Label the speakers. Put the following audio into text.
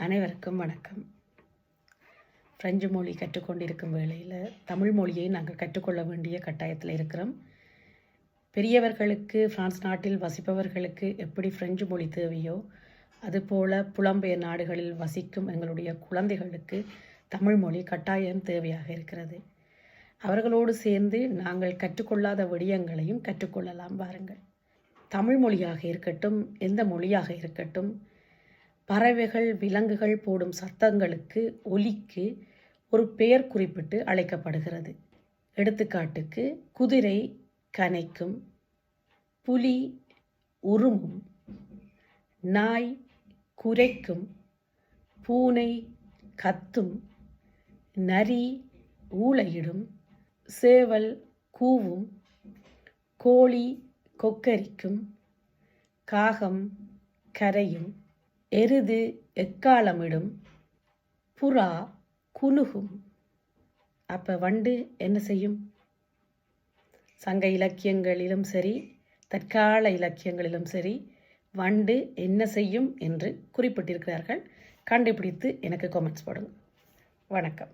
Speaker 1: அனைவருக்கும் வணக்கம். பிரெஞ்சு மொழி கற்றுக்கொண்டிருக்கும் வேளையில் தமிழ் மொழியை நாங்கள் கற்றுக்கொள்ள வேண்டிய கட்டாயத்தில் இருக்கிறோம். பெரியவர்களுக்கு, பிரான்ஸ் நாட்டில் வசிப்பவர்களுக்கு எப்படி பிரெஞ்சு மொழி தேவையோ அதுபோல் புலம்பெயர் நாடுகளில் வசிக்கும் எங்களுடைய குழந்தைகளுக்கு தமிழ் மொழி கட்டாயம் தேவையாக இருக்கிறது. அவர்களோடு சேர்ந்து நாங்கள் கற்றுக்கொள்ளாத விடயங்களையும் கற்றுக்கொள்ளலாம். வாருங்கள். தமிழ் மொழியாக இருக்கட்டும், எந்த மொழியாக இருக்கட்டும், பறவைகள், விலங்குகள் போடும் சத்தங்களுக்கு, ஒலிக்கு ஒரு பெயர் குறிப்பிட்டு அழைக்கப்படுகிறது. எடுத்துக்காட்டுக்கு, குதிரை கனைக்கும், புலி உருமும், நாய் குரைக்கும், பூனை கத்தும், நரி ஊளையிடும், சேவல் கூவும், கோழி கொக்கரிக்கும், காகம் கரையும், எருது எக்காலமிடும், புறா குலுகும். அப்போ வண்டு என்ன செய்யும்? சங்க இலக்கியங்களிலும் சரி, தற்கால இலக்கியங்களிலும் சரி, வண்டு என்ன செய்யும் என்று குறிப்பிட்டிருக்கிறார்கள். கண்டுபிடித்து எனக்கு கமெண்ட்ஸ் போடுங்க. வணக்கம்.